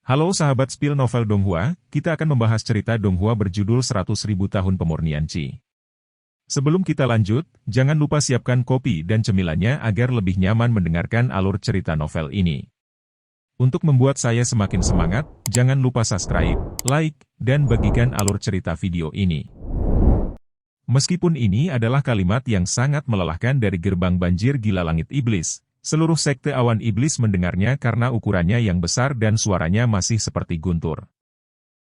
Halo sahabat spill novel Donghua, kita akan membahas cerita Donghua berjudul 100.000 tahun pemurnian Qi. Sebelum kita lanjut, jangan lupa siapkan kopi dan cemilannya agar lebih nyaman mendengarkan alur cerita novel ini. Untuk membuat saya semakin semangat, jangan lupa subscribe, like, dan bagikan alur cerita video ini. Meskipun ini adalah kalimat yang sangat melelahkan dari gerbang banjir gila langit iblis, seluruh sekte awan iblis mendengarnya karena ukurannya yang besar dan suaranya masih seperti guntur.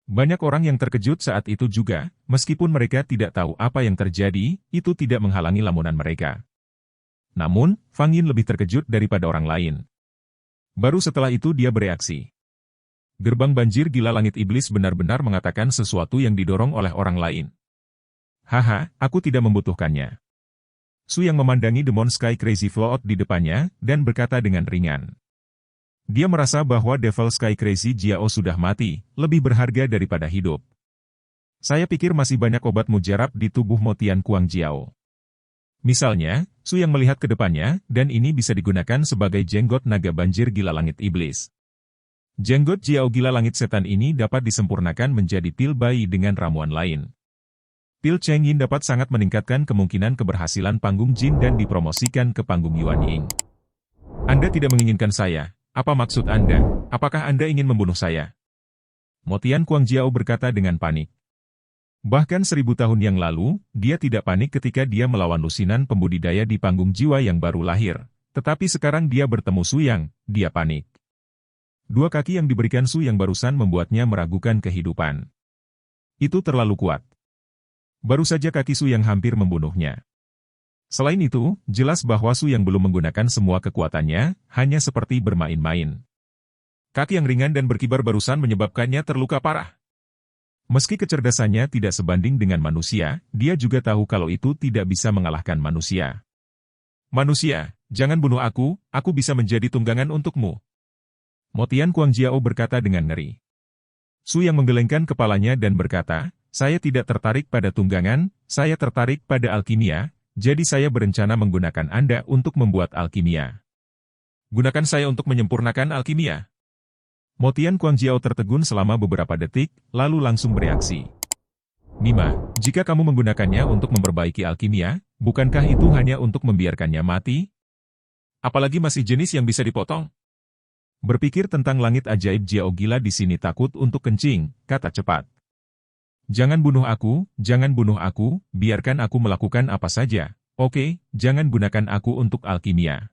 Banyak orang yang terkejut saat itu juga, meskipun mereka tidak tahu apa yang terjadi, itu tidak menghalangi lamunan mereka. Namun, Fang Yin lebih terkejut daripada orang lain. Baru setelah itu dia bereaksi. Gerbang banjir gila langit iblis benar-benar mengatakan sesuatu yang didorong oleh orang lain. Haha, aku tidak membutuhkannya. Su yang memandangi Demon Sky Crazy Float di depannya, dan berkata dengan ringan. Dia merasa bahwa Devil Sky Crazy Jiao sudah mati, lebih berharga daripada hidup. Saya pikir masih banyak obat mujarab di tubuh Motian Kuang Jiao. Misalnya, Su yang melihat ke depannya, dan ini bisa digunakan sebagai jenggot naga banjir gila langit iblis. Jenggot Jiao gila langit setan ini dapat disempurnakan menjadi pil bayi dengan ramuan lain. Pil Cheng Yin dapat sangat meningkatkan kemungkinan keberhasilan panggung Jin dan dipromosikan ke panggung Yuan Ying. Anda tidak menginginkan saya. Apa maksud Anda? Apakah Anda ingin membunuh saya? Motian Kuang Jiao berkata dengan panik. Bahkan 1000 tahun yang lalu, dia tidak panik ketika dia melawan lusinan pembudidaya di panggung jiwa yang baru lahir. Tetapi sekarang dia bertemu Su Yang, dia panik. Dua kaki yang diberikan Su Yang barusan membuatnya meragukan kehidupan. Itu terlalu kuat. Baru saja kaki Su Yang hampir membunuhnya. Selain itu, jelas bahwa Su Yang belum menggunakan semua kekuatannya, hanya seperti bermain-main. Kaki yang ringan dan berkibar barusan menyebabkannya terluka parah. Meski kecerdasannya tidak sebanding dengan manusia, dia juga tahu kalau itu tidak bisa mengalahkan manusia. Manusia, jangan bunuh aku bisa menjadi tunggangan untukmu. Motian Kuang Jiao berkata dengan ngeri. Su Yang menggelengkan kepalanya dan berkata, saya tidak tertarik pada tunggangan, saya tertarik pada alkimia, jadi saya berencana menggunakan Anda untuk membuat alkimia. Gunakan saya untuk menyempurnakan alkimia. Motian Kuang Jiao tertegun selama beberapa detik, lalu langsung bereaksi. Nima, jika kamu menggunakannya untuk memperbaiki alkimia, bukankah itu hanya untuk membiarkannya mati? Apalagi masih jenis yang bisa dipotong? Berpikir tentang langit ajaib Jiao gila di sini takut untuk kencing, kata cepat. Jangan bunuh aku, biarkan aku melakukan apa saja. Oke, jangan gunakan aku untuk alkimia.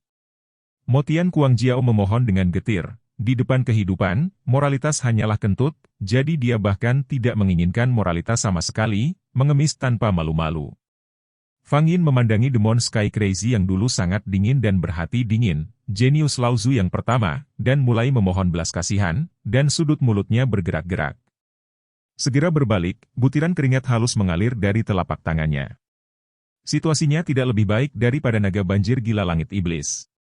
Motian Kuang Jiao memohon dengan getir. Di depan kehidupan, moralitas hanyalah kentut, jadi dia bahkan tidak menginginkan moralitas sama sekali, mengemis tanpa malu-malu. Fang Yin memandangi Demon Sky Crazy yang dulu sangat dingin dan berhati dingin, jenius Lao Zu yang pertama, dan mulai memohon belas kasihan, dan sudut mulutnya bergerak-gerak. Segera berbalik, butiran keringat halus mengalir dari telapak tangannya. Situasinya tidak lebih baik daripada naga banjir gila langit iblis.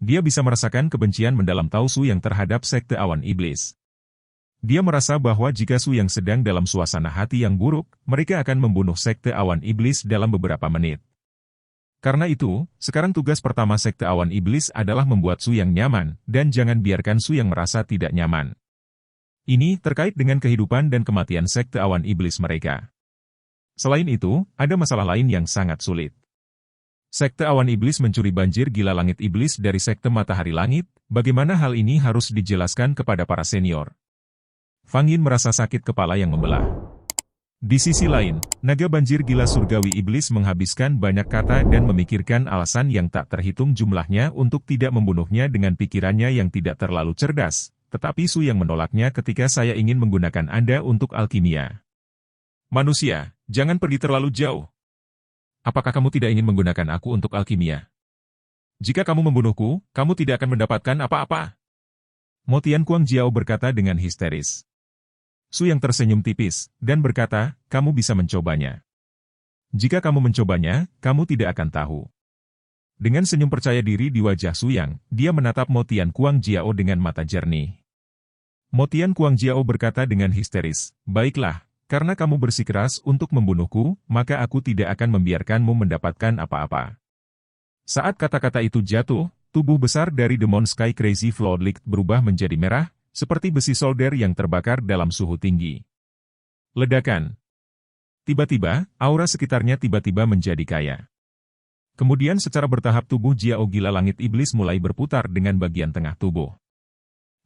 Dia bisa merasakan kebencian mendalam Tao Su yang terhadap sekte awan iblis. Dia merasa bahwa jika Su yang sedang dalam suasana hati yang buruk, mereka akan membunuh sekte awan iblis dalam beberapa menit. Karena itu, sekarang tugas pertama sekte awan iblis adalah membuat Su yang nyaman, dan jangan biarkan Su yang merasa tidak nyaman. Ini terkait dengan kehidupan dan kematian sekte awan iblis mereka. Selain itu, ada masalah lain yang sangat sulit. Sekte awan iblis mencuri banjir gila langit iblis dari sekte matahari langit, bagaimana hal ini harus dijelaskan kepada para senior. Fang Yin merasa sakit kepala yang membelah. Di sisi lain, naga banjir gila surgawi iblis menghabiskan banyak kata dan memikirkan alasan yang tak terhitung jumlahnya untuk tidak membunuhnya dengan pikirannya yang tidak terlalu cerdas. Tetapi Su yang menolaknya ketika saya ingin menggunakan Anda untuk alkimia. Manusia, jangan pergi terlalu jauh. Apakah kamu tidak ingin menggunakan aku untuk alkimia? Jika kamu membunuhku, kamu tidak akan mendapatkan apa-apa. Motian Kuang Jiao berkata dengan histeris. Su yang tersenyum tipis, dan berkata, kamu bisa mencobanya. Jika kamu mencobanya, kamu tidak akan tahu. Dengan senyum percaya diri di wajah Su Yang, dia menatap Motian Kuang Jiao dengan mata jernih. Motian Kuang Jiao berkata dengan histeris, baiklah, karena kamu bersikeras untuk membunuhku, maka aku tidak akan membiarkanmu mendapatkan apa-apa. Saat kata-kata itu jatuh, tubuh besar dari Demon Sky Crazy Floodlight berubah menjadi merah, seperti besi solder yang terbakar dalam suhu tinggi. Ledakan. Tiba-tiba, aura sekitarnya tiba-tiba menjadi kaya. Kemudian secara bertahap tubuh Jiao Gila Langit Iblis mulai berputar dengan bagian tengah tubuh.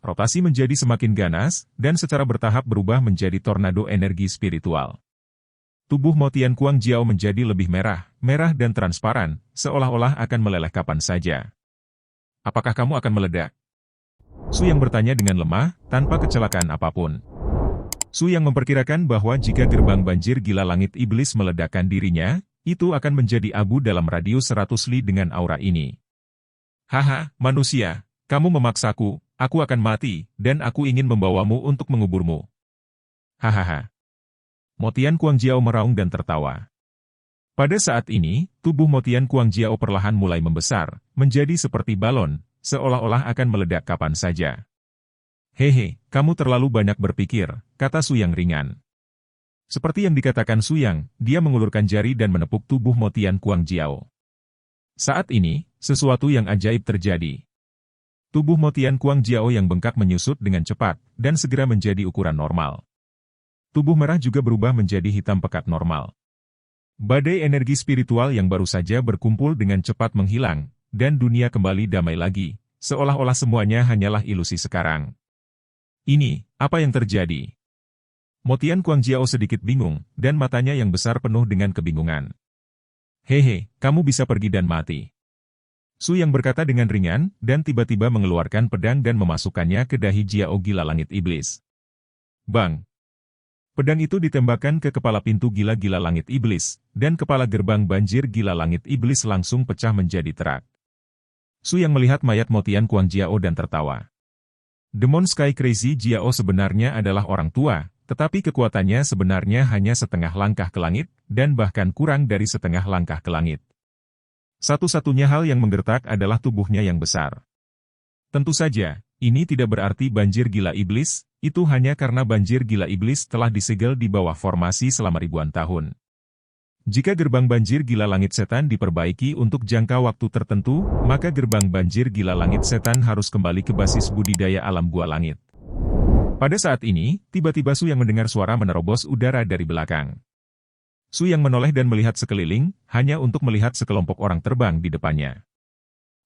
Rotasi menjadi semakin ganas, dan secara bertahap berubah menjadi tornado energi spiritual. Tubuh Mo Tianquang Jiao menjadi lebih merah dan transparan, seolah-olah akan meleleh kapan saja. Apakah kamu akan meledak? Su Yang bertanya dengan lemah, tanpa kecelakaan apapun. Su Yang memperkirakan bahwa jika gerbang banjir Gila Langit Iblis meledakkan dirinya, itu akan menjadi abu dalam radius 100 li dengan aura ini. Haha, manusia, kamu memaksaku, aku akan mati, dan aku ingin membawamu untuk menguburmu. Hahaha. Mo Tianquang Jiao meraung dan tertawa. Pada saat ini, tubuh Mo Tianquang Jiao perlahan mulai membesar, menjadi seperti balon, seolah-olah akan meledak kapan saja. Hehe, kamu terlalu banyak berpikir, kata Su Yang ringan. Seperti yang dikatakan Su Yang, dia mengulurkan jari dan menepuk tubuh Mo Tianquang Jiao. Saat ini, sesuatu yang ajaib terjadi. Tubuh Mo Tianquang Jiao yang bengkak menyusut dengan cepat, dan segera menjadi ukuran normal. Tubuh merah juga berubah menjadi hitam pekat normal. Badai energi spiritual yang baru saja berkumpul dengan cepat menghilang, dan dunia kembali damai lagi, seolah-olah semuanya hanyalah ilusi sekarang. Ini, apa yang terjadi? Mo Tianquang Jiao sedikit bingung, dan matanya yang besar penuh dengan kebingungan. Hehe, kamu bisa pergi dan mati. Su Yang berkata dengan ringan, dan tiba-tiba mengeluarkan pedang dan memasukkannya ke dahi Jiao Gila Langit Iblis. Bang! Pedang itu ditembakkan ke kepala pintu Gila-Gila Langit Iblis, dan kepala gerbang banjir Gila Langit Iblis langsung pecah menjadi terak. Su Yang melihat mayat Mo Tianquang Jiao dan tertawa. Demon Sky Crazy Jiao sebenarnya adalah orang tua, tetapi kekuatannya sebenarnya hanya setengah langkah ke langit, dan bahkan kurang dari setengah langkah ke langit. Satu-satunya hal yang menggertak adalah tubuhnya yang besar. Tentu saja, ini tidak berarti banjir gila iblis, itu hanya karena banjir gila iblis telah disegel di bawah formasi selama ribuan tahun. Jika gerbang banjir gila langit setan diperbaiki untuk jangka waktu tertentu, maka gerbang banjir gila langit setan harus kembali ke basis budidaya alam gua langit. Pada saat ini, tiba-tiba Su Yang mendengar suara menerobos udara dari belakang. Su Yang menoleh dan melihat sekeliling, hanya untuk melihat sekelompok orang terbang di depannya.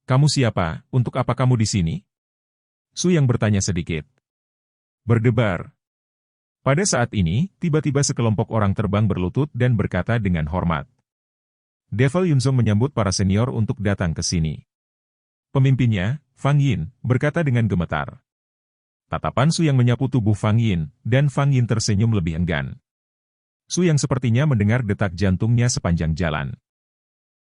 Kamu siapa? Untuk apa kamu di sini? Su Yang bertanya sedikit. Berdebar. Pada saat ini, tiba-tiba sekelompok orang terbang berlutut dan berkata dengan hormat. Devil Yunzong menyambut para senior untuk datang ke sini. Pemimpinnya, Fang Yin, berkata dengan gemetar. Tatapan Su Yang menyapu tubuh Fang Yin, dan Fang Yin tersenyum lebih enggan. Su Yang sepertinya mendengar detak jantungnya sepanjang jalan.